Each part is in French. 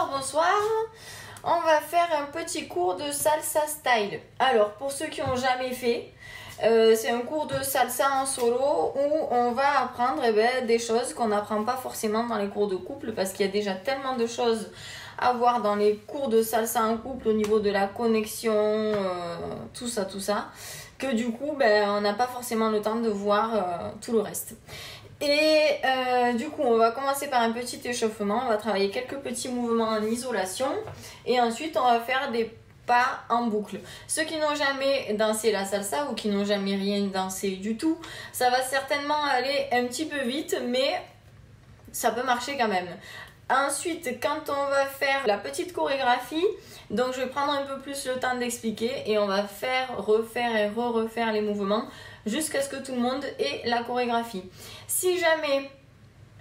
bonsoir. On va faire un petit cours de salsa style. Alors, pour ceux qui n'ont jamais fait, c'est un cours de salsa en solo où on va apprendre des choses qu'on n'apprend pas forcément dans les cours de couple parce qu'il y a déjà tellement de choses à voir dans les cours de salsa en couple au niveau de la connexion, tout ça, que du coup, on n'a pas forcément le temps de voir tout le reste. Et du coup, on va commencer par un petit échauffement. On va travailler quelques petits mouvements en isolation. Et ensuite, on va faire des pas en boucle. Ceux qui n'ont jamais dansé la salsa ou qui n'ont jamais rien dansé du tout, ça va certainement aller un petit peu vite, mais ça peut marcher quand même. Ensuite, quand on va faire la petite chorégraphie, donc je vais prendre un peu plus le temps d'expliquer et on va faire, refaire et refaire les mouvements jusqu'à ce que tout le monde ait la chorégraphie. Si jamais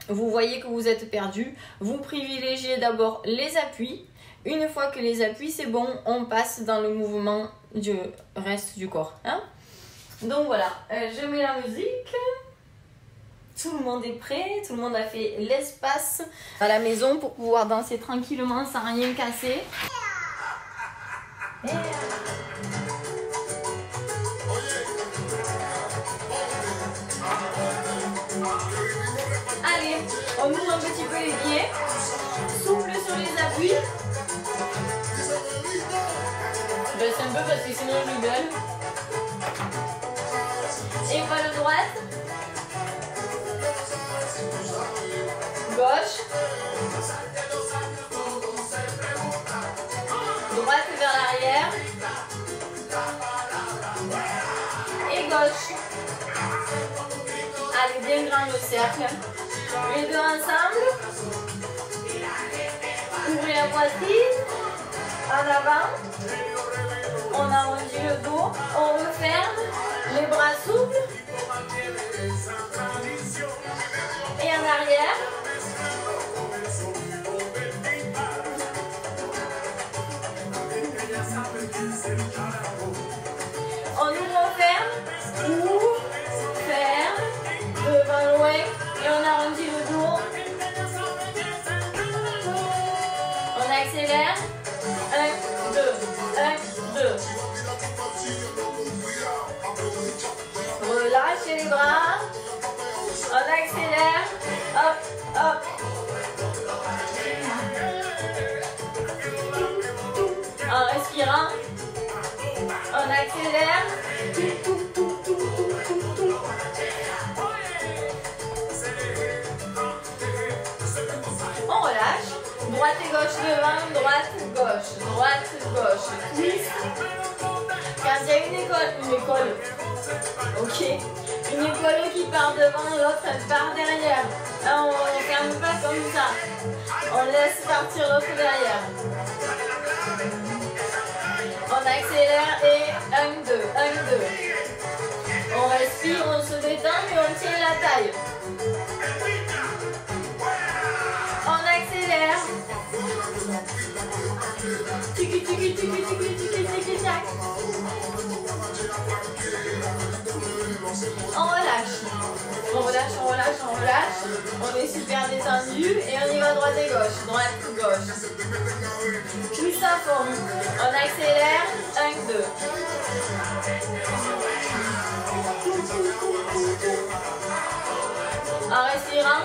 vous voyez que vous êtes perdu, vous privilégiez d'abord les appuis. Une fois que les appuis c'est bon, on passe dans le mouvement du reste du corps. Hein? Donc voilà, je mets la musique. Tout le monde est prêt, tout le monde a fait l'espace à la maison pour pouvoir danser tranquillement sans rien casser. Allez, on ouvre un petit peu les pieds, souple sur les appuis. Je baisse un peu parce que sinon je gueule. Épaule droite. Gauche. Droite vers l'arrière. Et gauche. Allez, bien grand le cercle. Les deux ensemble. Ouvrez la poitrine. En avant. On arrondit le dos. On referme. Les bras souples. Et en arrière. On ouvre, ferme, ouvre, ferme, devant, loin, et on arrondit le dos. On accélère. 1, 2, 1, 2. Relâchez les bras. On accélère. Hop, hop. En respirant. On accélère. On relâche. Droite et gauche devant, droite, gauche. Twist. Quand il y a une épaule. Ok. Une épaule qui part devant, l'autre elle part derrière. Là, on ne ferme pas comme ça. On laisse partir l'autre derrière. On accélère et 1, 2, 1, 2. On respire, on se détend et on tient la taille. On accélère. Tiki, tiki, tiki, tiki, tiki, tiki, tac. On relâche. On relâche, on relâche, on relâche. On est super détendu et on y va droite et gauche. Droite, gauche. Plus à fond. On accélère. 1, 2. En respirant.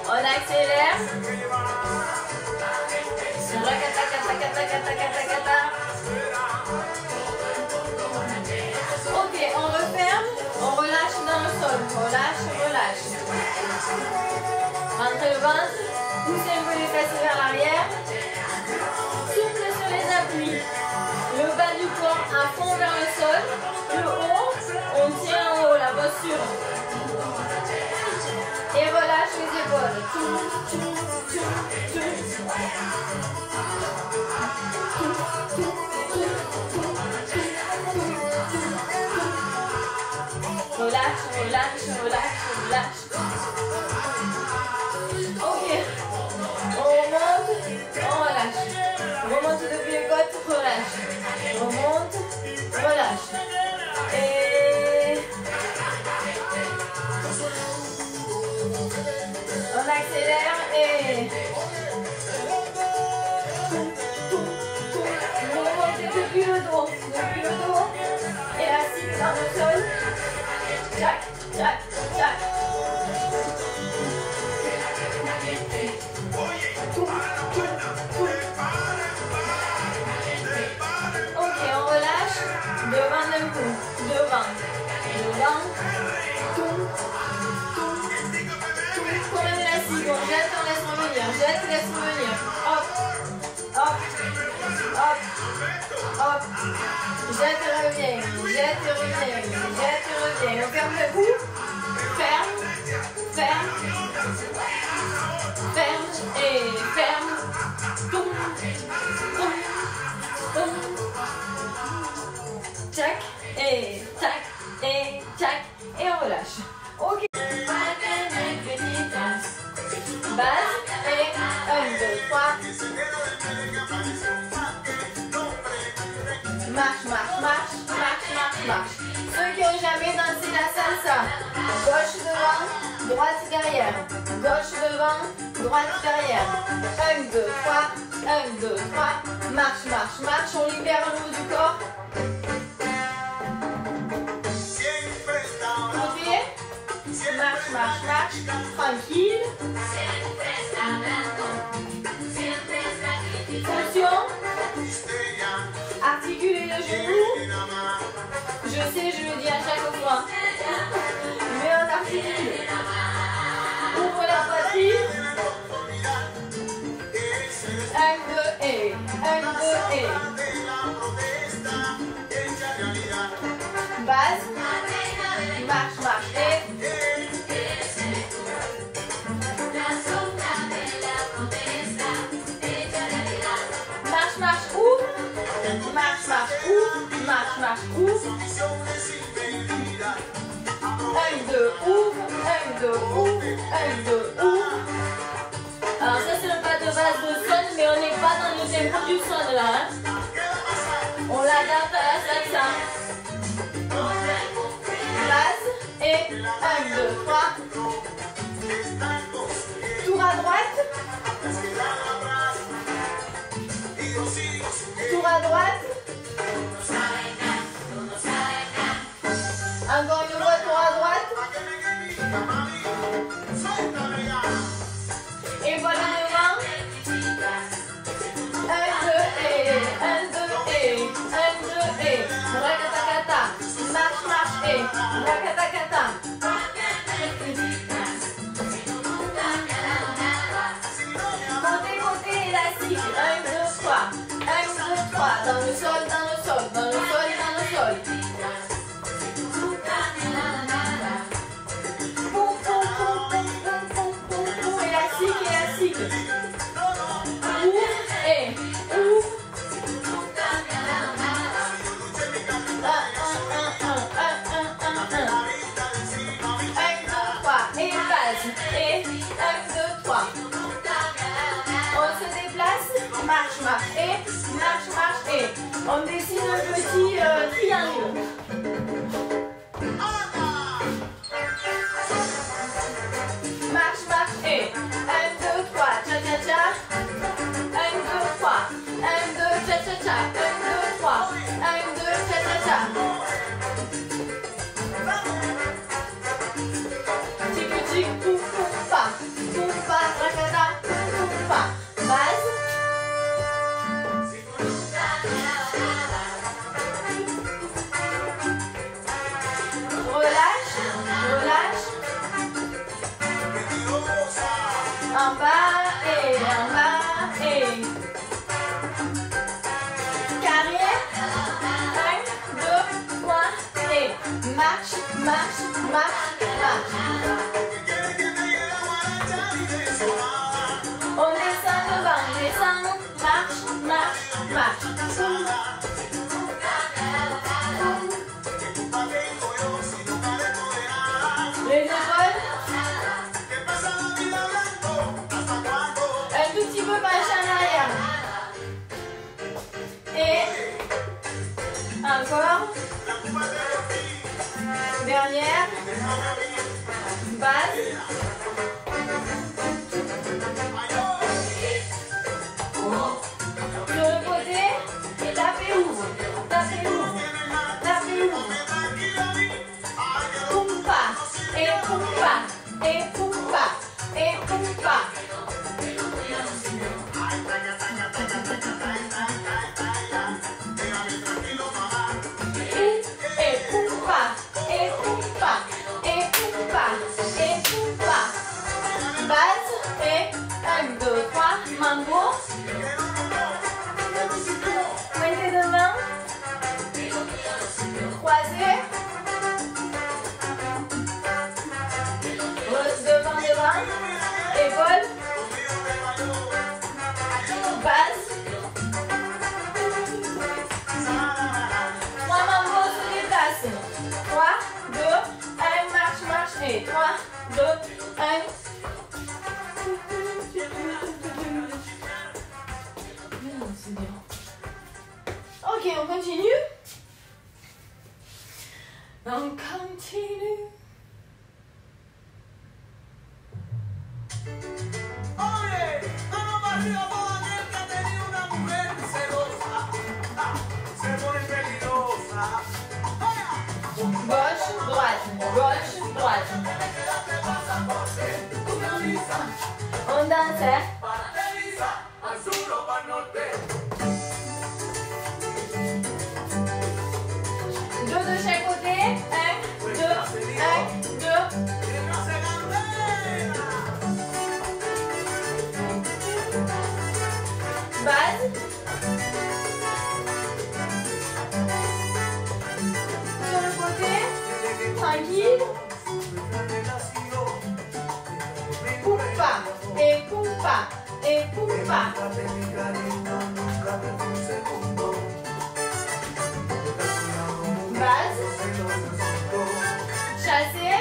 On accélère. Ok, on referme. On relâche dans le sol. Relâche. Rentrez le ventre. Poussez un peu les fesses vers l'arrière. Souple sur les appuis. Le bas du corps à fond vers le sol. Le haut, on tient en haut la posture. Et relâche les épaules. Vous remontez depuis le dos. Élastique dans le sol. Tac, tac, tac. Ok, on relâche. Devant d'un coup. Devant. Comme un élastique. On jette, on laisse revenir. Jette, laisse revenir. Hop. Hop. Hop. Hop. Jette et reviens. Jette et reviens. Jette et reviens. On ferme le cou. Ferme. Ferme. Ferme. Et ferme. Toum. Toum. Toum. Tac. Et tac. Et tac. Et on relâche. Ok. Base. Et 1, 2, 3. Marche, marche, marche, marche, marche, marche. Ceux qui n'ont jamais dansé la salsa, gauche devant, droite derrière. Gauche devant, droite derrière. 1, 2, 3, 1, 2, 3. Marche, marche, marche. On libère le haut du corps. Côté. Marche, marche, marche. Tranquille. Fonction. Articulez le genou. Je sais, je le dis à chaque fois. Mais on articule. Ouvre la poitrine. 1, 2 et. 1, 2 et. Base. Marche, marche et. Marche, marche, ouvre. Marche, marche, ouvre. Marche, marche, ouvre. 1, 2, ouvre. 1, 2, ouvre. 1, 2, ouvre. Alors ça c'est le pas de base de son, mais on n'est pas dans le tempo du son là. Hein. On l'adapte à la salsa. Base et 1, 2, 3. Tour à droite. Tour à droite. Encore une fois, tour à droite. Et voilà devant. 1, 2 et. 1, 2 et. 1, 2 et. Rakatakata. Marche, marche et. Rakatakata. Côté, côté, élastique. 1, 2, 3. 1, 2, 3. Dans le sol, dans le sol. Dans le sol, dans le sol. Poum, poum, poum, poum, poum, poum, poum, poum. Élastique, élastique. Ouvre et. Ouvre. 1, 2, 3. Et base. Et 1, 2, 3. On se déplace. Marche, marche et. Marche, marche et. On dessine un petit triangle. Marche, marche et. 1, 2, 3. Cha, cha, cha. 1, 2, 3. 1, 2, cha, cha, cha. 1, 2, 3. 1, 2, cha, cha, cha. Tic, tic, poum, poum, pa. Poum, pa, rakata, poum, poum, pa. Base. Relâche, relâche. En bas et en bas et. Carrière. 1, 2, 3 et. Marche, marche, marche, marche. On descend devant, descend, marche, marche, marche. Les épaules. Un tout petit peu penché en arrière. Et encore. Dernière. Base. Pointe de main. Croisé. Devant. Épaule. Base. 3 mambo se déplacent. 3, 2, 1, marche. Et 3, 2, 1. C'est bien. Ok, on continue. On continue. Oye, vamos para arriba todo aquel que ha tenido una mujer celosa. Se pone peligrosa. Gauche, droite. On danse, hein? Al sur o al norte. 2 de chaque côté. 1, 2, 1, 2. Base. Sur le côté. Tranquille. Pumpa. Et pumpa. Et pumpa. Base. Chasser.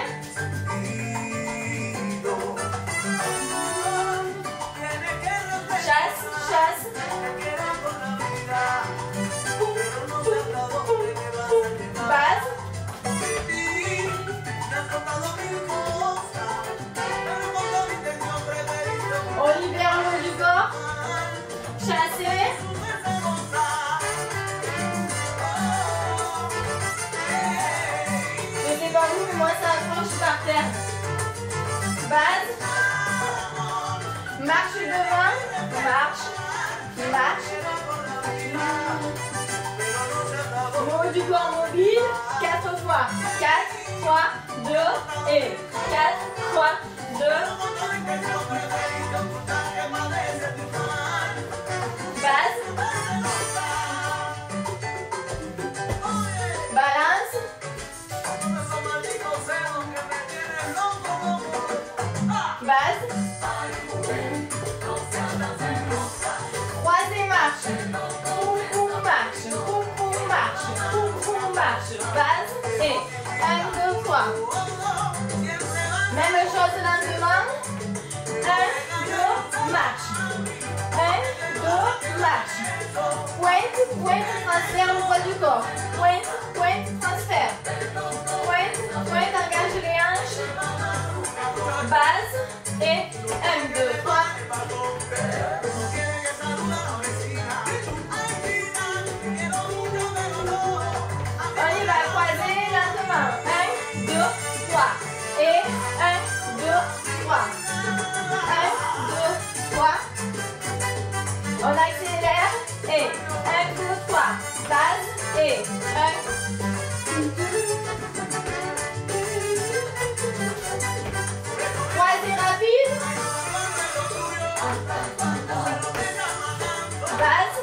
Chasse. Base. On libère le haut du corps. Chasser. Je sais pas vous, mais moi ça accroche par terre. Base. Marche devant. Marche. Le haut du corps mobile. 4 fois. 4, 3, 2 et 4, 3, 2. Base. Balance. Base. Croisé marche. Poum marche. Base. Et 1, 2, 3. Même chose lentement. 1, 2, marche. 1, 2, marche. Pointe, transfert le poids du corps. Pointe, transfert. Pointe, engage les hanches. Base. Et 1, 2, 3. On y va, croiser lentement. 1, 2, 3. Et 1, 2, 3. 1, 2, 3. On accélère. Et 1, 2, 3. Base. Et 1. Croisé rapide. Base.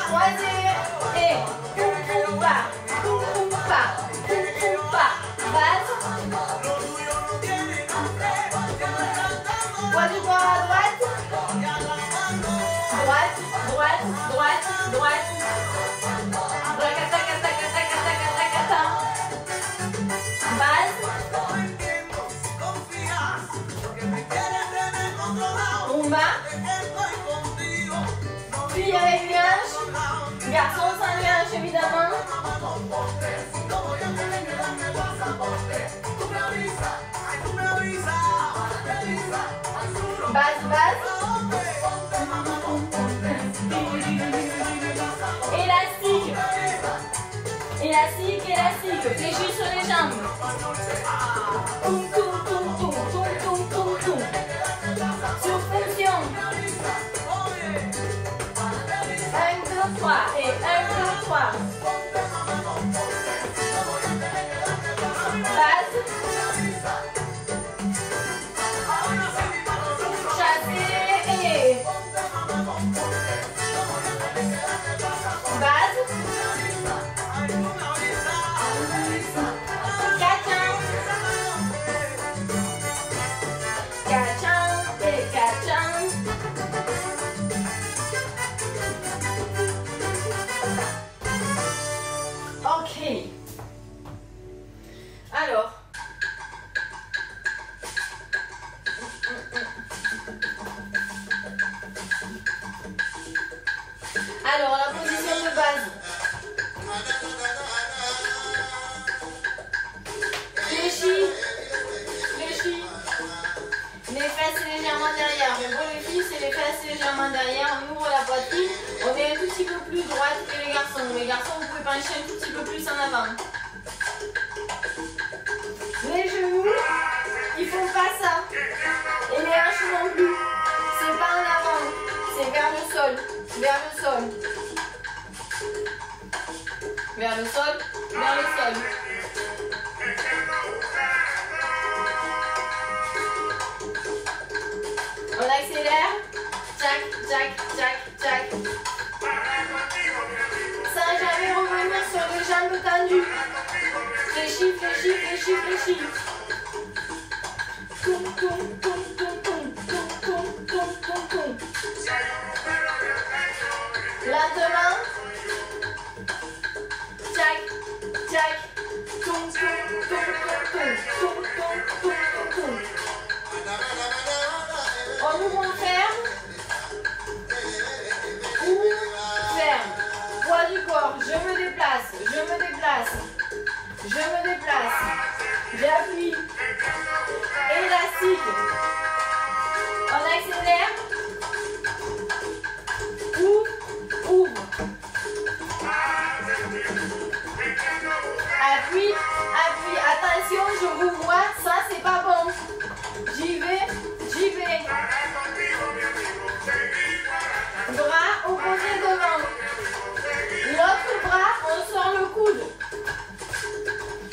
Croisé. Et pumpa. Base. Poids du corps à droite. Droite. Base. Rumba. Puis avec les hanches. Garçon sans les hanches évidemment. Base. Élastique. Fléchis sur les jambes. Toum. Sur fonction. 1, 2, 3. Et 1, 2, 3. Base. Alors, la position de base. Fléchis. Fléchis. Les fesses légèrement derrière. Mais pour les filles, c'est les fesses légèrement derrière. On ouvre la poitrine. On est un tout petit peu plus droite que les garçons. Les garçons, vous pouvez pencher un tout petit peu plus en avant. Les genoux, ils font pas ça. Et les hanches non plus. C'est pas en avant. C'est vers le sol. Vers le sol. Vers le sol. Vers le sol. On accélère. Tchac, tchac, tchac, tchac. Sans jamais revenir sur les jambes tendues. Fléchis, fléchis, fléchis, fléchis. Toum, toum, toum, toum, toum, toum, toum, toum, toum, toum. Lentement. Tchac, tchac. Toum, toum, toum, toum, toum, toum, toum, toum, toum. On ouvre ferme. Ou ferme. Poids du corps. Je me déplace. Je me déplace. Je me déplace. J'appuie. Élastique. On accélère. Ouvre. Ouvre. Appuie. Appuie. Attention, je vous vois. Ça, c'est pas bon. J'y vais. J'y vais. Bras opposés devant. L'autre bras, on sort le coude.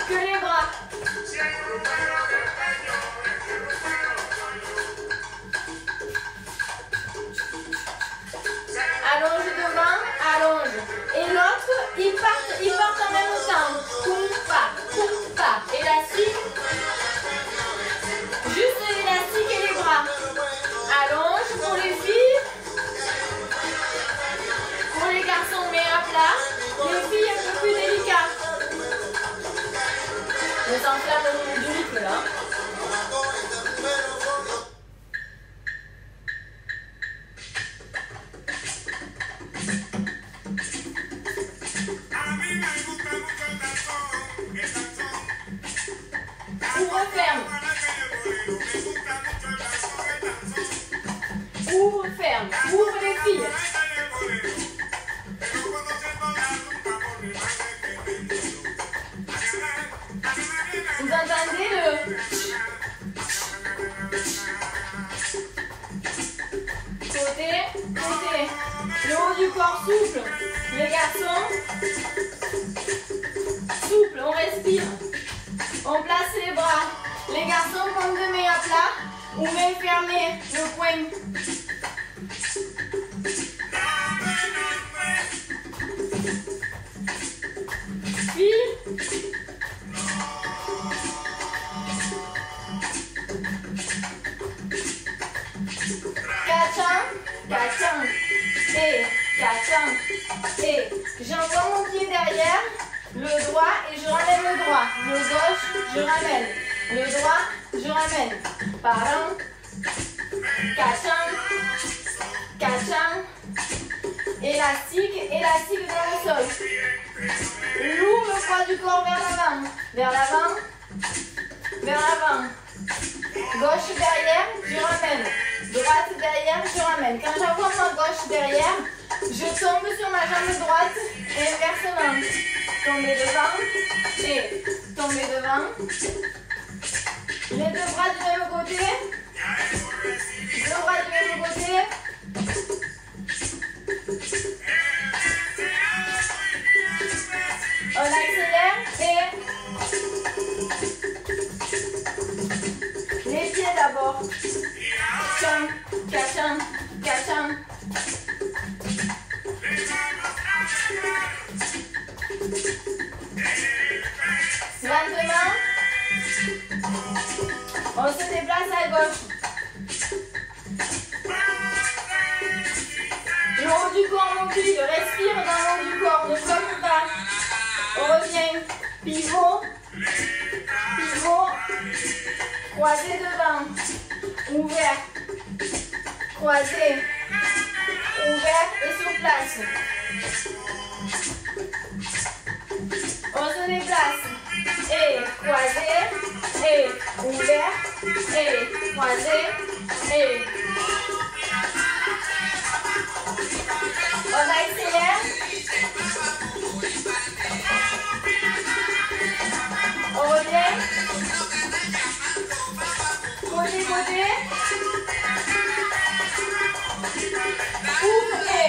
Que les bras. Allonge devant, allonge. Et l'autre, il part en même temps. Coupe pas. Élastique. Juste l'élastique et les bras. Allonge pour les filles. Pour les garçons, mais à plat. Les filles, un peu plus délicat. On s'enflamme au niveau du rythme là. Ouvre ferme. Ouvre ferme. Ouvre les filles. Vous entendez le... Côté, côté. Le haut du corps souple. Les garçons. Souple, on respire. On place les bras. Les garçons comme de mains à plat ou mains fermées, le poing. Fille. Cachant, et j'envoie mon pied derrière, le droit et je ramène le droit. Le gauche, je ramène. Le droit, je ramène. Parant, cachant, élastique dans le sol. Lourd le poids du corps vers l'avant, Gauche derrière, je ramène. Droite derrière, je ramène. Quand j'envoie ma gauche derrière, je tombe sur ma jambe droite et inversement. Tomber devant et tomber devant. Les deux bras du même côté. Deux bras du même côté. On accélère et les pieds d'abord. Cachant. Lentement, on se déplace à gauche. Le haut du corps mobile, respire dans le haut du corps, ne bloque pas. On revient, pivot, croisé devant, ouvert, croisé, ouvert et sur place. On se déplace. Et croisé, et ouvert, et croisé, et on accélère. On revient. Côté, côté. Ouvre et.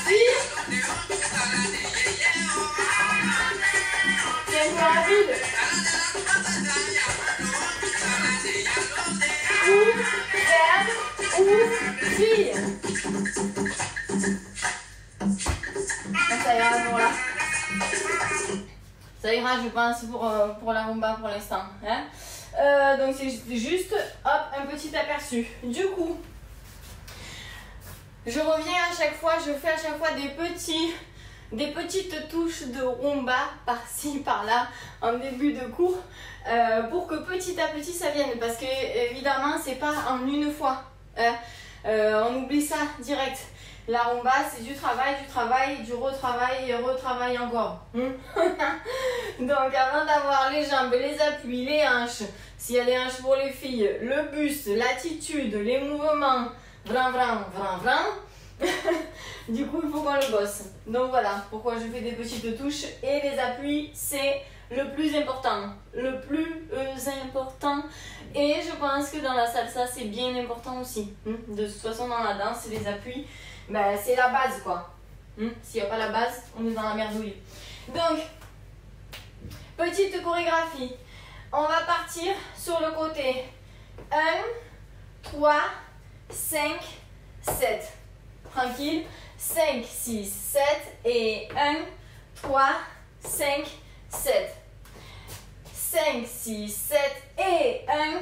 Tire. C'est un peu rapide. Ouvre, ferme, ouvre, tire. Ça ira, voilà. Ça ira, je pense, pour la rumba pour l'instant. Hein. Donc c'est juste hop, un petit aperçu. Du coup, je reviens à chaque fois, je fais à chaque fois des petites touches de rumba par-ci, par-là, en début de cours, pour que petit à petit ça vienne. Parce que évidemment, c'est pas en une fois. Hein. On oublie ça direct. La rumba, c'est du travail, du retravail et retravail encore. Donc avant d'avoir les jambes, les appuis, les hanches, s'il y a les hanches pour les filles, le buste, l'attitude, les mouvements, vran, vran, vran, vran, du coup il faut qu'on le bosse. Donc voilà pourquoi je fais des petites touches et les appuis, c'est le plus important. Le plus important. Et je pense que dans la salsa, c'est bien important aussi. De toute façon, dans la danse, les appuis, ben, c'est la base quoi. S'il n'y a pas la base, on est dans la merdouille. Donc, petite chorégraphie. On va partir sur le côté 1, 3, 5, 7. Tranquille. 5, 6, 7 et 1, 3, 5, 7. 5, 6, 7 et 1,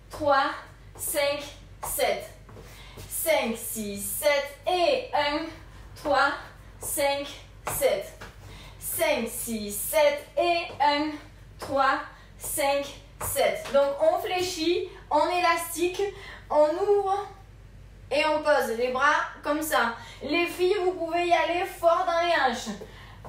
3, 5, 7. 5, 6, 7 et 1, 3, 5, 7. 5, 6, 7 et 1, 3, 5, 7. Donc on fléchit, on élastique, on ouvre et on pose les bras comme ça. Les filles, vous pouvez y aller fort dans les hanches.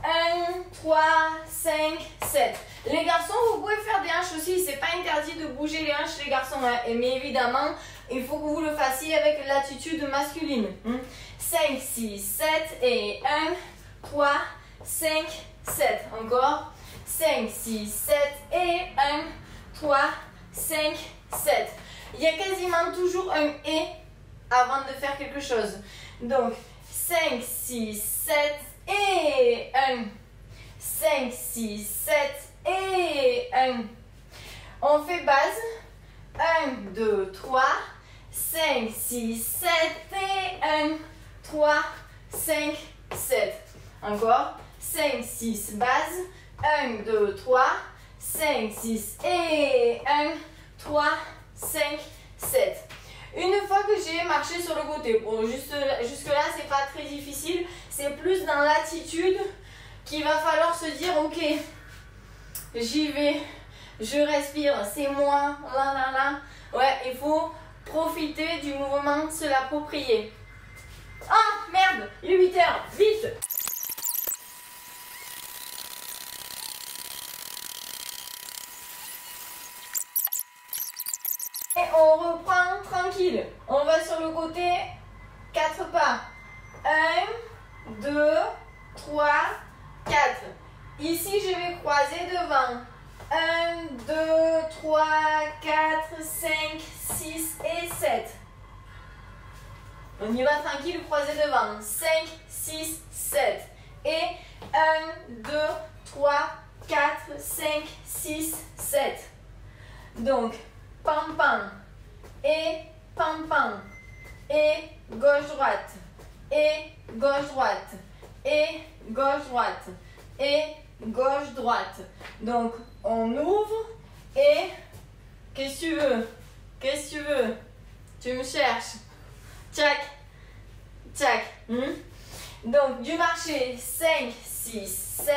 1, 3, 5, 7. Les garçons, vous pouvez faire des hanches aussi. C'est pas interdit de bouger les hanches, les garçons. Hein. Mais évidemment, il faut que vous le fassiez avec l'attitude masculine. 5, 6, 7 et 1, 3, 5, 7. Encore. 5, 6, 7 et 1, 3, 5, 7. Il y a quasiment toujours un « et » avant de faire quelque chose. Donc, 5, 6, 7 et 1. 5, 6, 7 et 1. On fait base. 1, 2, 3. 5, 6, 7 et 1. 3, 5, 7. Encore. 5, 6, base. 1, 2, 3. 5, 6 et 1. 3, 5, 7. Une fois que j'ai marché sur le côté, bon, jusque-là, c'est pas très difficile. C'est plus dans l'attitude qu'il va falloir se dire, ok, j'y vais, je respire, c'est moi, là, là, là. Ouais, il faut profiter du mouvement, se l'approprier. Ah, merde, il est 8 heures, vite! Et on reprend tranquille. On va sur le côté, 4 pas. 1, 2, 3, 4. Ici, je vais croiser devant. 1, 2, 3, 4, 5, 6 et 7. On y va tranquille, croiser devant. 5, 6, 7. Et 1, 2, 3, 4, 5, 6, 7. Donc, pam pam. Et pam pam. Et gauche droite. Et gauche droite. Et gauche droite. Et gauche droite. Donc, on ouvre et qu'est-ce que tu veux? Qu'est-ce que tu veux? Tu me cherches. Tchac. Tchac. Donc, du marché 5, 6, 7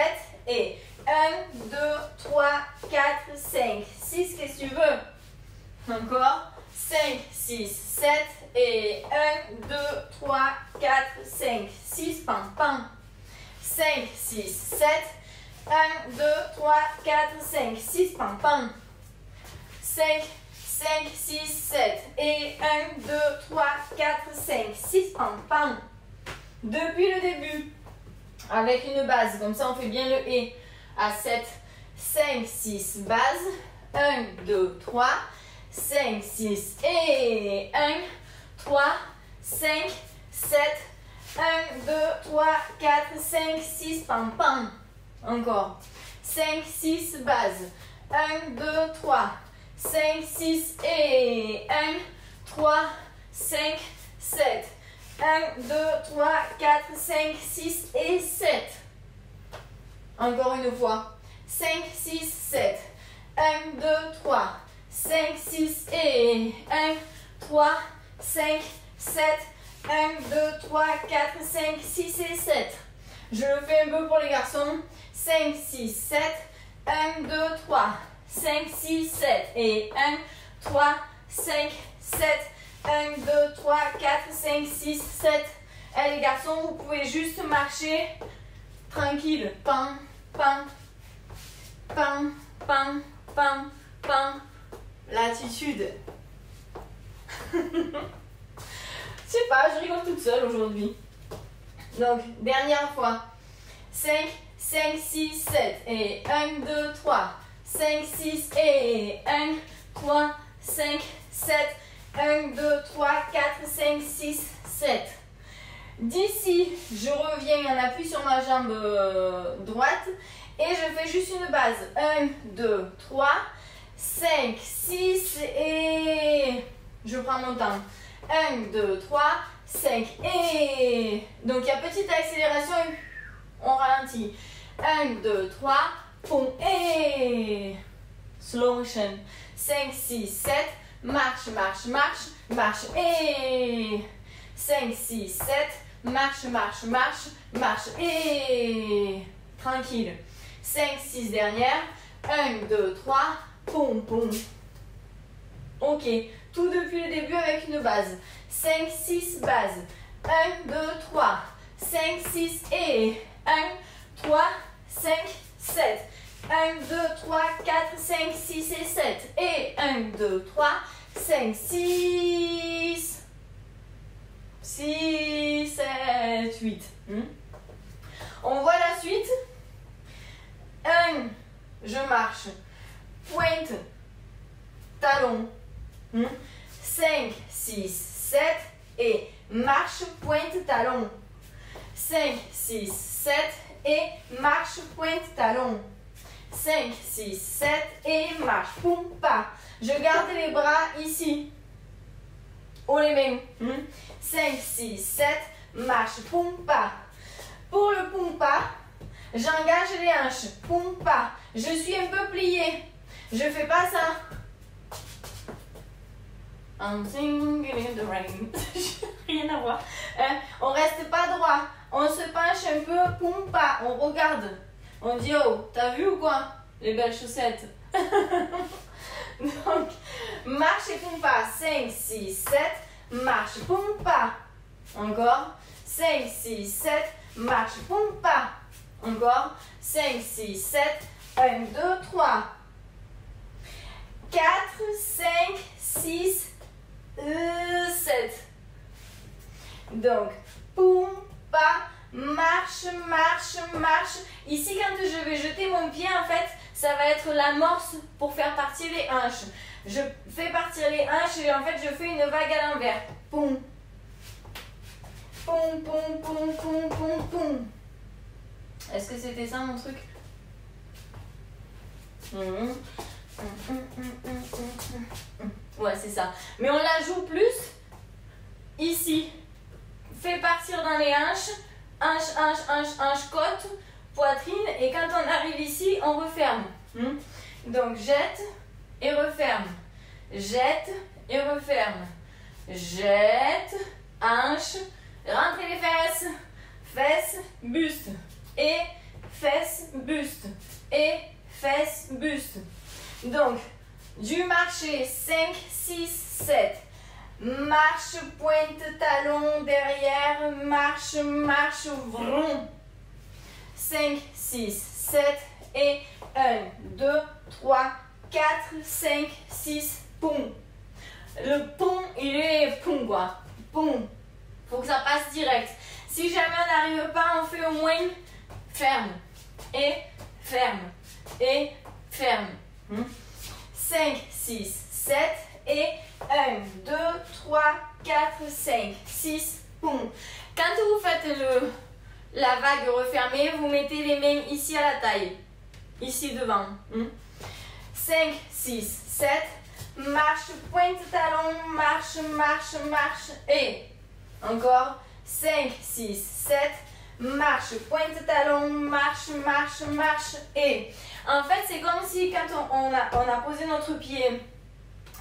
et 1, 2, 3, 4, 5, 6. Qu'est-ce que tu veux? Encore. 5, 6, 7 et 1, 2, 3, 4, 5, 6, pam, pam. 5, 6, 7, 1, 2, 3, 4, 5, 6, pam, pam. 5, 6, 7 et 1, 2, 3, 4, 5, 6, pam, pam. Depuis le début, avec une base, comme ça on fait bien le et à 7, 5, 6, base, 1, 2, 3, 5, 6 et 1, 3, 5, 7, 1, 2, 3, 4, 5, 6, pam, pam. Encore. 5, 6, base. 1, 2, 3, 5, 6 et 1, 3, 5, 7. 1, 2, 3, 4, 5, 6 et 7. Encore une fois. 5, 6, 7. 1, 2, 3, 5, 6 et 1, 3, 5, 7. 1, 2, 3, 4, 5, 6 et 7. Je le fais un peu pour les garçons. 5, 6, 7. 1, 2, 3, 5, 6, 7. Et 1, 3, 5, 7. 1, 2, 3, 4, 5, 6, 7. Et les garçons, vous pouvez juste marcher tranquille. Pam, pam, pam, pam, pam, pam. L'attitude. Je sais pas, je rigole toute seule aujourd'hui. Donc, dernière fois. 5, 5, 6, 7. Et 1, 2, 3. 5, 6 et 1, 3, 5, 7. 1, 2, 3, 4, 5, 6, 7. D'ici, je reviens en appui sur ma jambe droite. Et je fais juste une base. 1, 2, 3, 5, 6 et... Je prends mon temps. 1, 2, 3, 5 et... Donc il y a petite accélération et on ralentit. 1, 2, 3, boum et... Slow motion. 5, 6, 7, marche, marche, marche, marche et... 5, 6, 7, marche, marche, marche, marche et... Tranquille. 5, 6 dernières. 1, 2, 3, boum, boum. Ok. Tout depuis le début avec une base. 5, 6, base. 1, 2, 3. 5, 6 et 1, 3, 5, 7. 1, 2, 3, 4, 5, 6 et 7. Et 1, 2, 3, 5, 6. 6, 7, 8. On voit la suite. 1, je marche. Pointe. Talon. 5, 6, 7 et marche, pointe, talon. 5, 6, 7 et marche, pointe, talon. 5, 6, 7 et marche, poum, pas. Je garde les bras ici. Haut les mains. 5, 6, 7, marche, poum, pas. Pour le poum, pas, j'engage les hanches. Poum, pas. Je suis un peu pliée. Je fais pas ça. I'm singing in the rain. Rien à voir. On reste pas droit. On se penche un peu, poum, pas. On regarde. On dit, oh, t'as vu ou quoi? Les belles chaussettes. Donc, marche et poum, pas. 5, 6, 7. Marche, poum, pas. Encore. 5, 6, 7. Marche, poum, pas. Encore. 5, 6, 7. 1, 2, 3. 4, 5, 6, 7. Donc, poum, pas, marche, marche, marche. Ici, quand je vais jeter mon pied, en fait, ça va être l'amorce pour faire partir les hanches. Je fais partir les hanches et en fait, je fais une vague à l'envers. Poum. Poum, poum, poum, poum, poum, poum. Est-ce que c'était ça, mon truc? Ouais, c'est ça. Mais on la joue plus ici. Fait partir dans les hanches. Hanche, hanche, hanche, hanche, côte, poitrine. Et quand on arrive ici, on referme. Donc, jette et referme. Jette et referme. Jette, hanche, rentrez les fesses. Fesses, buste. Et fesses, buste. Et fesses, buste. Donc, du marché, 5, 6, 7. marche, pointe, talon, derrière, marche, marche, vroom. 5, 6, 7 et 1, 2, 3, 4, 5, 6, poum. Le pont, il est poum quoi. Poum. Faut que ça passe direct. Si jamais on n'arrive pas, on fait au moins ferme. Et ferme. Et ferme. 5, 6, 7 et 1, 2, 3, 4, 5, 6, poum. Quand vous faites la vague refermée, vous mettez les mains ici à la taille. Ici devant. 5, 6, 7. Marche, pointe, talon, marche, marche, marche. Et encore. 5, 6, 7. Marche, pointe, talon, marche, marche, marche. Et en fait, c'est comme si quand on a posé notre pied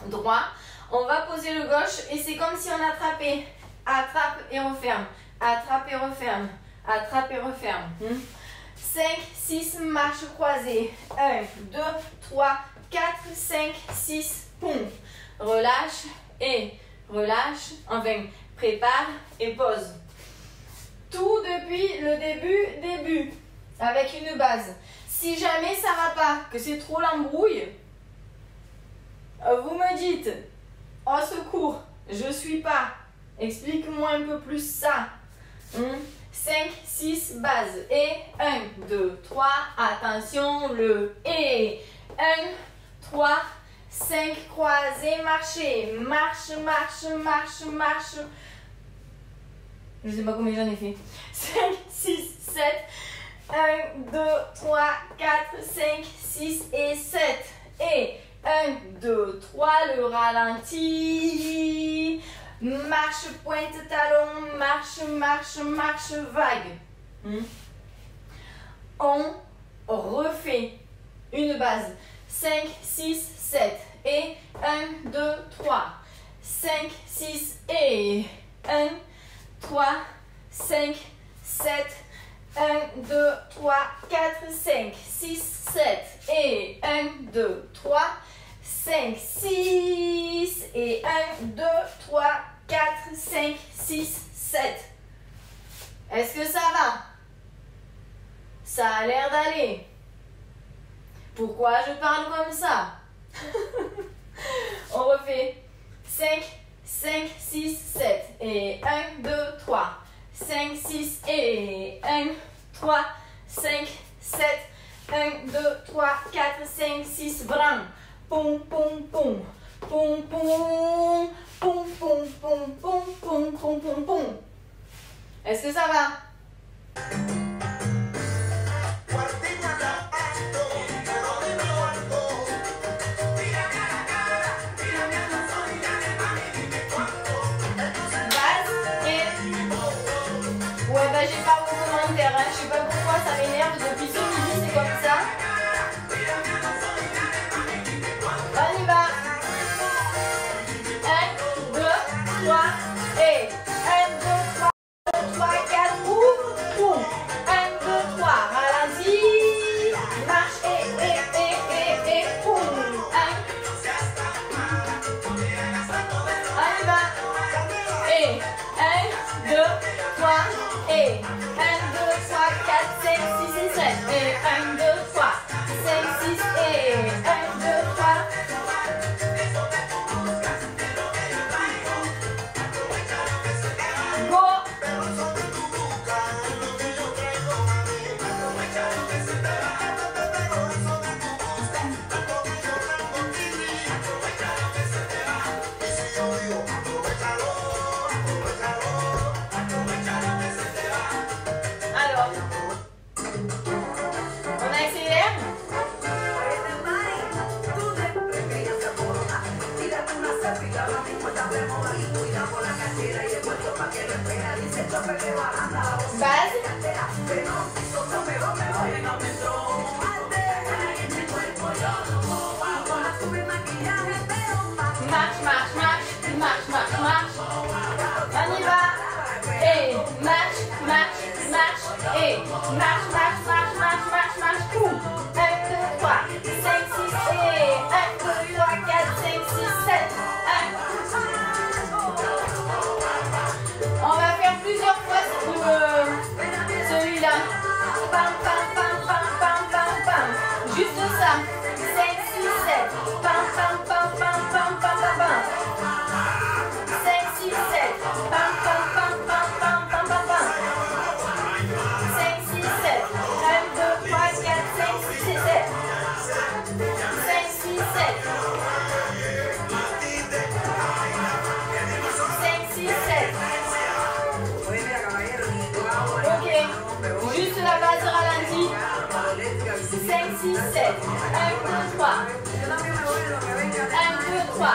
droit, on va poser le gauche et c'est comme si on attrapait. Attrape et referme. Attrape et referme. Attrape et referme. 5, 6, marche croisée. 1, 2, 3, 4, 5, 6, poum. Relâche et relâche. Enfin, prépare et pose. Tout depuis le début. Avec une base. Si jamais ça va pas, que c'est trop l'embrouille, vous me dites, au secours, je suis pas. Explique-moi un peu plus ça. 5, 6, base. Et 1, 2, 3, attention, le et. 1, 3, 5, croisé, marcher. Marche, marche, marche, marche. Je sais pas combien j'en ai fait. 5, 6, 7. 1, 2, 3, 4, 5, 6 et 7. Et 1, 2, 3, le ralenti. Marche, pointe, talon, marche, marche, marche, vague. On refait une base. 5, 6, 7. Et 1, 2, 3. 5, 6 et 1, 3, 5, 7. 1, 2, 3, 4, 5, 6, 7. Et 1, 2, 3, 5, 6. Et 1, 2, 3, 4, 5, 6, 7. Est-ce que ça va? Ça a l'air d'aller. Pourquoi je parle comme ça? On refait. 5, 5, 6, 7. Et 1, 2, 3. 5, 6 et 1, 3, 5, 7. 1, 2, 3, 4, 5, 6. Bram. Poum, poum, poum. Poum, poum. Poum, poum, poum, poum, poum, poum, poum, poum. Est-ce que ça va? J'ai pas vos commentaires, je sais pas pourquoi ça m'énerve depuis ce midi, c'est comme ça. On y va. 1, 2, 3 et 1, 2, 3, 4, boum, boum. 1, 2, 3, ralenti. Marche et boum. 1. On y va. Et 1, 2, 3 et 1, 2, 3, 4, 5, 6 et 7. Et 1, 2, 3, 5, 6 et 1, 2, 3. Go! Base. Marche, marche, marche, marche, marche, marche. On y va. Et marche, marche, marche. Et marche, marche, marche, marche, marche, marche. Boum. 1, 2, 3, 5, 6 et 1, 2, 3, 4, 5, 6, 7. 1. 7. 1, 2, 3. 1, 2, 3.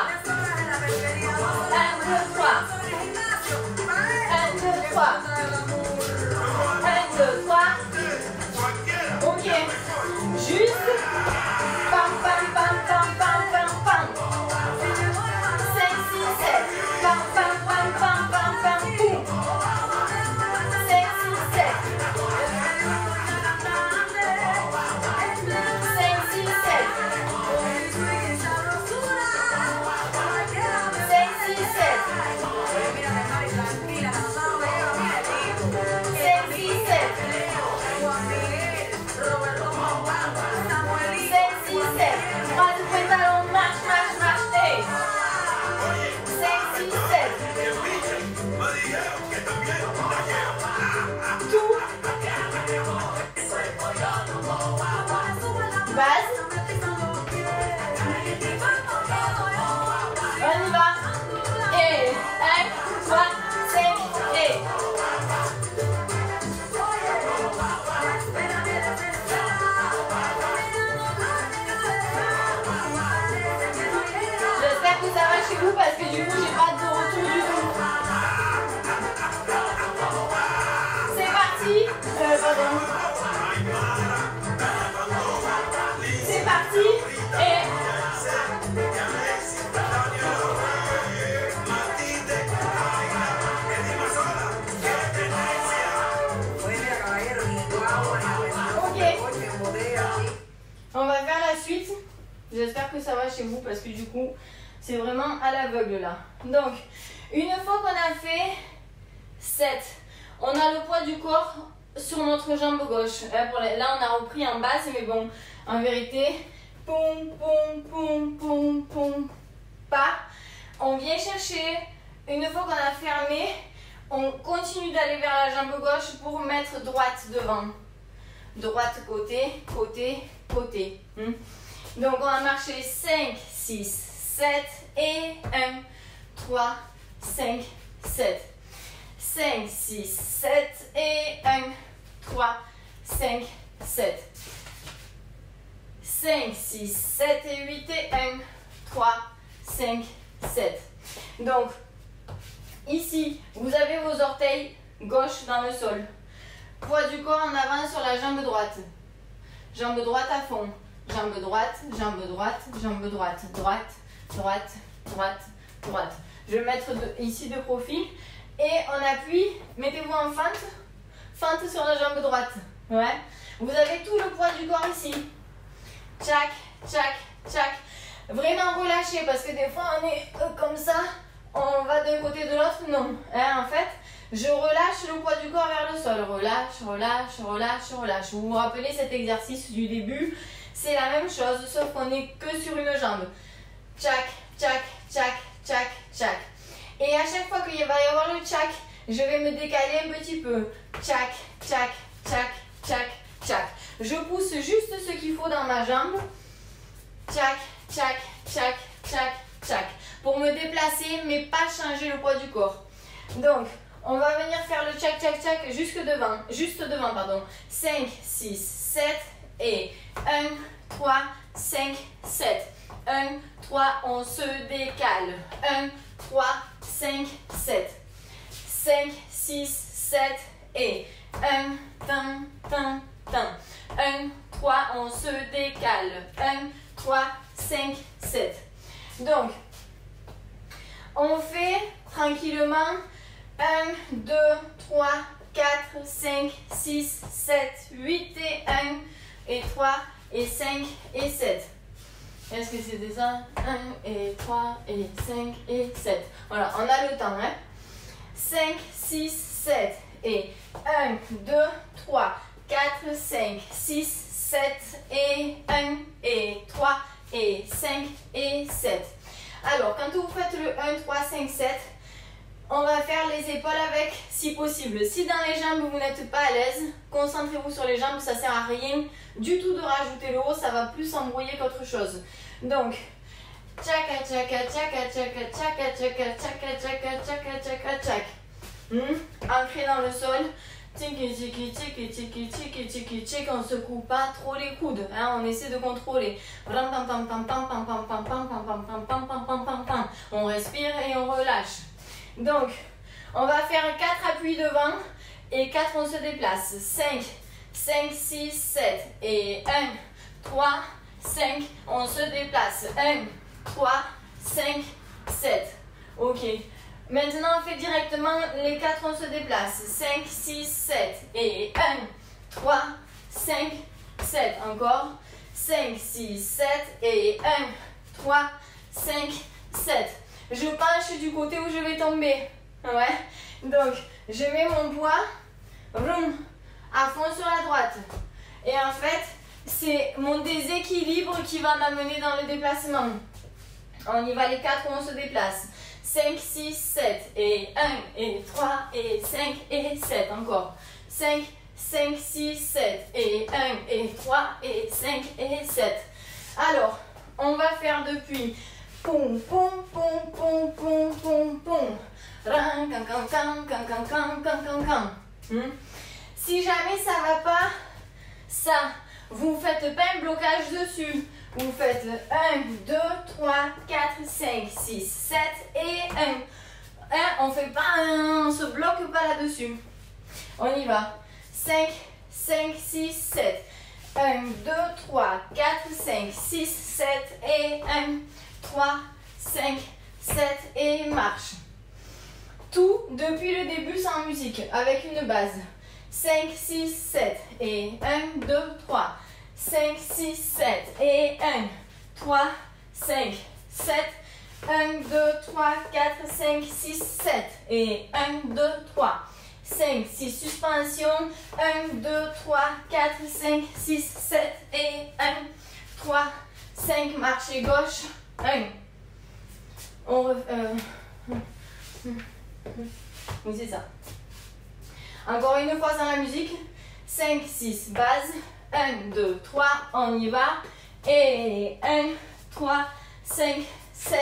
1, 2, 3. 1, 2, 3. 1, 2, 3. Ok. Juste. Pam, pam, pam, pam, pam, pam, pam. 5, 6, 7. Pam, pam, pam, pam, pam, pam, boum. 5, 6, 7. 5, 6, 7. 5, 6, 7. On va faire la suite. J'espère que ça va chez vous parce que du coup, c'est vraiment à l'aveugle là. Donc, une fois qu'on a fait 7, on a le poids du corps sur notre jambe gauche. Là, on a repris en basse, mais bon, en vérité, poum, poum, poum, poum, poum, pas. On vient chercher, une fois qu'on a fermé, on continue d'aller vers la jambe gauche pour mettre droite devant. Droite, côté, côté, côté. Donc, on a marché 5, 6, 7 et 1, 3, 5, 7. 5, 6, 7 et 1, 3, 5, 7. 5, 6, 7 et 8 et 1, 3, 5, 7. Donc, ici, vous avez vos orteils gauche dans le sol. Poids du corps en avant sur la jambe droite. Jambe droite à fond. Jambe droite, jambe droite, jambe droite. Droite, droite, droite, droite. Je vais mettre ici de profil. Et on appuie, mettez-vous en fente. Fente sur la jambe droite. Ouais. Vous avez tout le poids du corps ici. Tchac, tchac, tchac. Vraiment relâchez parce que des fois on est comme ça. On va d'un côté de l'autre. Non. Hein, en fait, je relâche le poids du corps vers le sol. Relâche, relâche, relâche, relâche. Vous vous rappelez cet exercice du début? C'est la même chose, sauf qu'on n'est que sur une jambe. Tchac, tchac, tchac, tchac, tchac. Et à chaque fois qu'il va y avoir le tchac, je vais me décaler un petit peu. Tchac, tchac, tchac, tchac, tchac. Je pousse juste ce qu'il faut dans ma jambe. Tchac, tchac, tchac, tchac, tchac. Pour me déplacer, mais pas changer le poids du corps. Donc, on va venir faire le tchac, tchac, tchac juste devant, pardon. 5, 6, 7 et 1, 3, 5, 7. 1, 3, on se décale. 1, 3, 5, 7. 5, 6, 7 et 1, tin, tin, tin. 1, 3, on se décale. 1, 3, 5, 7. Donc, on fait tranquillement 1, 2, 3, 4, 5, 6, 7, 8 et 1 et 3 et 5 et 7. Est-ce que c'était ça? 1 et 3 et 5 et 7. Voilà, on a le temps. Hein? 5, 6, 7 et 1, 2, 3, 4, 5, 6, 7 et 1 et 3 et 5 et 7. Alors, quand vous faites le 1, 3, 5, 7, on va faire les épaules avec, si possible. Si dans les jambes, vous n'êtes pas à l'aise, concentrez-vous sur les jambes, ça ne sert à rien du tout de rajouter le haut, ça va plus s'embrouiller qu'autre chose. Donc, tchaka, tchaka, tchaka, tchaka, tchaka, tchaka, tchaka, tchaka, tchaka, tchaka, tchak. Ancré dans le sol. Tiki, tiki, tiki, tiki, tiki, tiki, tiki. On secoue pas trop les coudes. Hein, on essaie de contrôler. On respire et on relâche. Donc, on va faire 4 appuis devant et 4 on se déplace. 5, 5, 6, 7 et 1, 3, 5, on se déplace. 1, 3, 5, 7. Ok. Maintenant, on fait directement les 4, on se déplace. 5, 6, 7 et 1, 3, 5, 7. Encore. 5, 6, 7 et 1, 3, 5, 7. Je penche du côté où je vais tomber. Ouais. Donc, je mets mon poids à fond sur la droite. Et en fait, c'est mon déséquilibre qui va m'amener dans le déplacement. On y va les 4 où on se déplace. 5, 6, 7 et 1 et 3 et 5 et 7. Encore. 5, 5, 6, 7 et 1 et 3 et 5 et 7. Alors, on va faire depuis pom pom pom pom pom pom pom. Ran can can can can can can can can can. Si jamais ça va pas, ça, vous faites pas un blocage dessus. Vous faites 1, 2, 3, 4, 5, 6, 7 et 1. On fait pas on se bloque pas là-dessus. On y va. 5, 5, 6, 7. 1, 2, 3, 4, 5, 6, 7 et 1, 3, 5, 7 et marche. Tout depuis le début sans musique, avec une base. 5, 6, 7 et 1, 2, 3. 5, 6, 7 et 1, 3, 5, 7, 1, 2, 3, 4, 5, 6, 7 et 1, 2, 3, 5, 6, suspension, 1, 2, 3, 4, 5, 6, 7 et 1, 3, 5, marche gauche, 1. Oui, c'est ça. Encore une fois sans la musique. 5, 6, base. 1, 2, 3, on y va. Et 1, 3, 5, 7,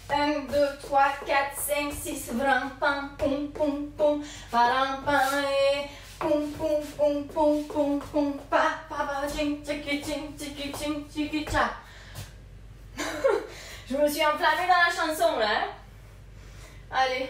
1, 2, 3, 4, 5, 6, vram, pam, pom, pom, pom, param, pam, et pom, pom, pom, pom, pom, pom, pa, pa, pa, ching, tiki, ching, tiki, ching, tiki, cha. Je me suis enflammée dans la chanson là. Hein? Allez.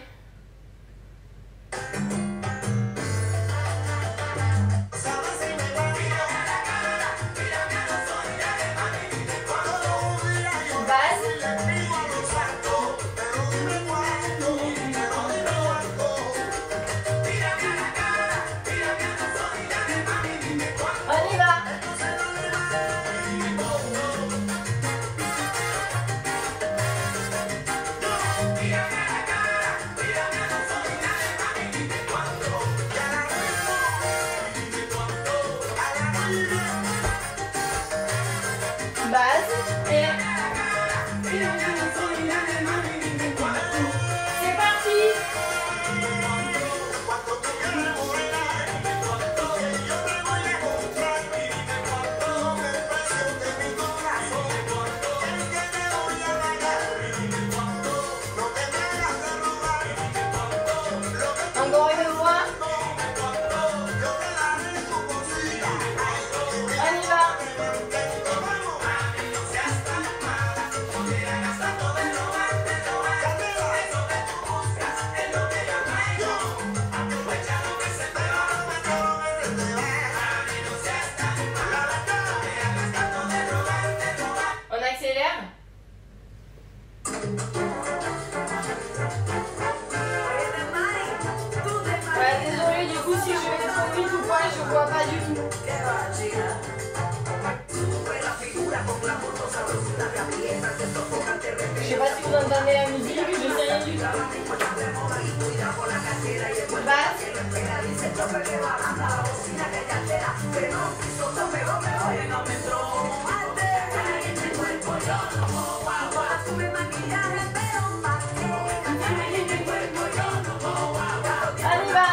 Je sais pas si vous entendez la musique, je sais rien du tout. Basse. On y va.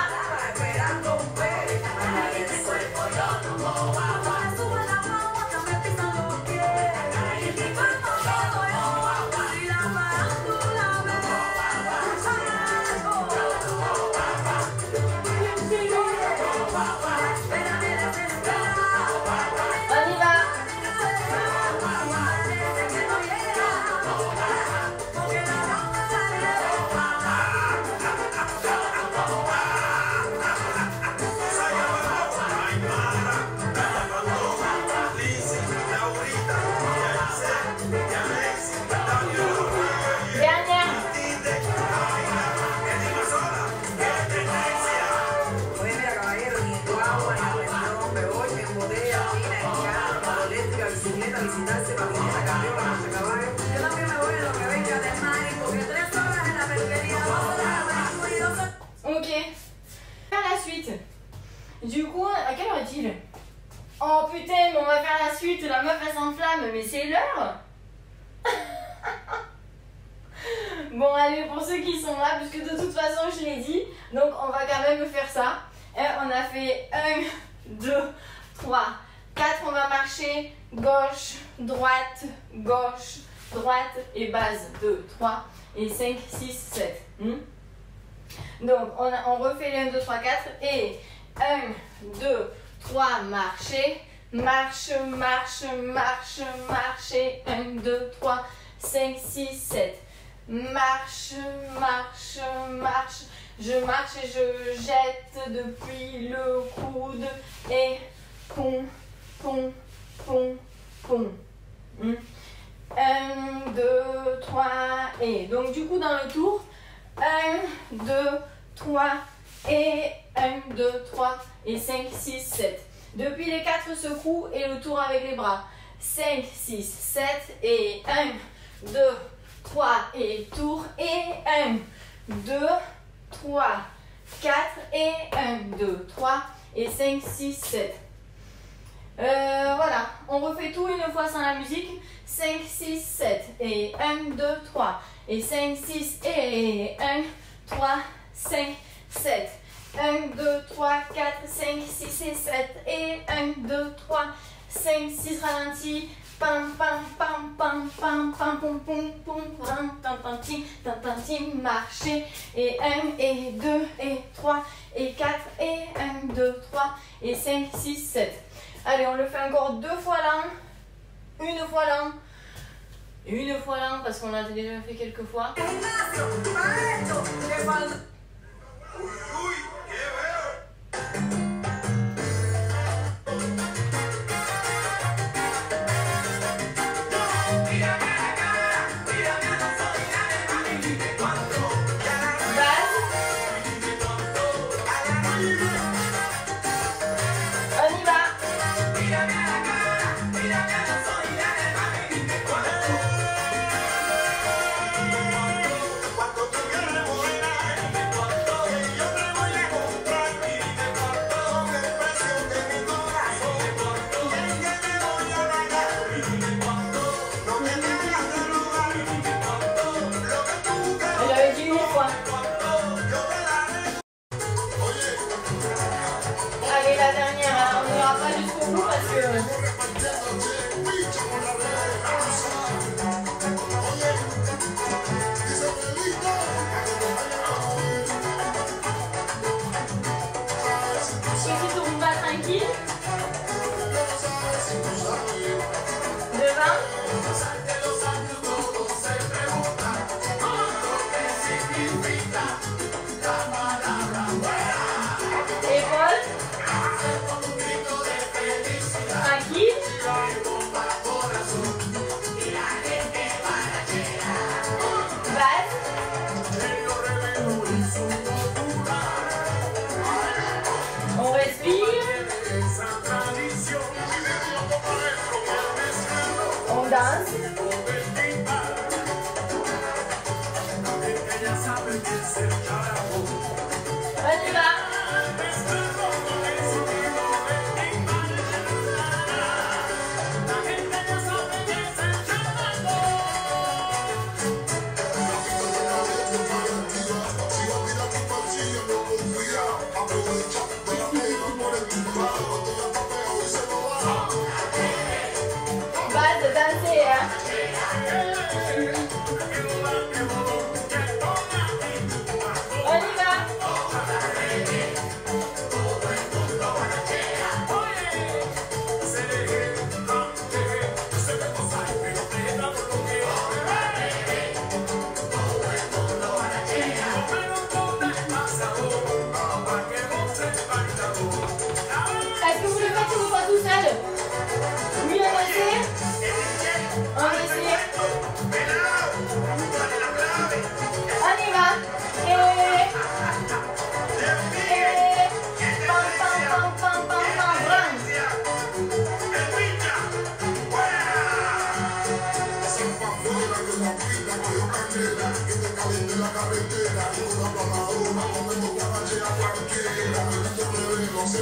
la meuf elle s'enflamme, mais c'est l'heure. Bon allez, pour ceux qui sont là, puisque de toute façon je l'ai dit, donc on va quand même faire ça. On a fait 1, 2, 3, 4, on va marcher gauche, droite, et base 2, 3 et 5, 6, 7. Donc on refait les 1, 2, 3, 4 et 1, 2, 3, marcher, marche, et 1, 2, 3, 5, 6, 7. Marche, je marche et je jette depuis le coude et pom. 1, 2, 3 et donc du coup dans le tour 1, 2, 3 et 1, 2, 3 et 5, 6, 7. Depuis les 4 secoues et le tour avec les bras. 5, 6, 7 et 1, 2, 3 et tour et 1, 2, 3, 4 et 1, 2, 3 et 5, 6, 7. Voilà, on refait tout une fois sans la musique. 5, 6, 7 et 1, 2, 3 et 5, 6 et 1, 3, 5, 7. 1, 2, 3, 4, 5, 6 et 7 et 1, 2, 3, 5, 6 ralentis. Pam, pam, pam, pam, pam, pam, pom, pom, pom, pam, tam, tim, marcher. Et 1, et 2, et 3, et 4, et 1, 2, 3, et 5, 6, 7. Allez, on le fait encore 2 fois lent, une fois lent, une fois lent parce qu'on a déjà fait quelques fois.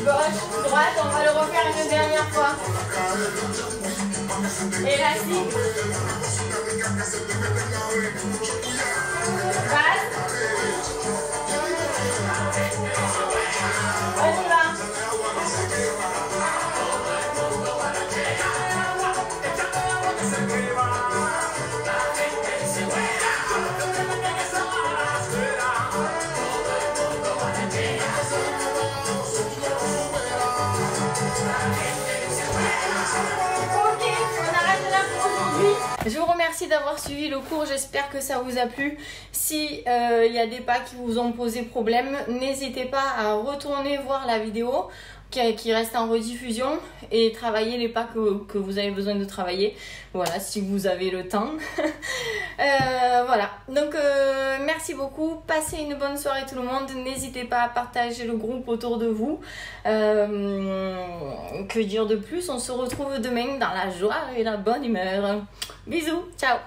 Gauche, droite, on va le refaire une dernière fois. Élastique. Base. On y va. Je vous remercie d'avoir suivi le cours, j'espère que ça vous a plu. Si y a des pas qui vous ont posé problème, n'hésitez pas à retourner voir la vidéo qui reste en rediffusion et travailler les pas que vous avez besoin de travailler. Voilà, si vous avez le temps. Voilà, donc merci beaucoup. Passez une bonne soirée tout le monde. N'hésitez pas à partager le groupe autour de vous. Que dire de plus? On se retrouve demain dans la joie et la bonne humeur. Bisous, ciao.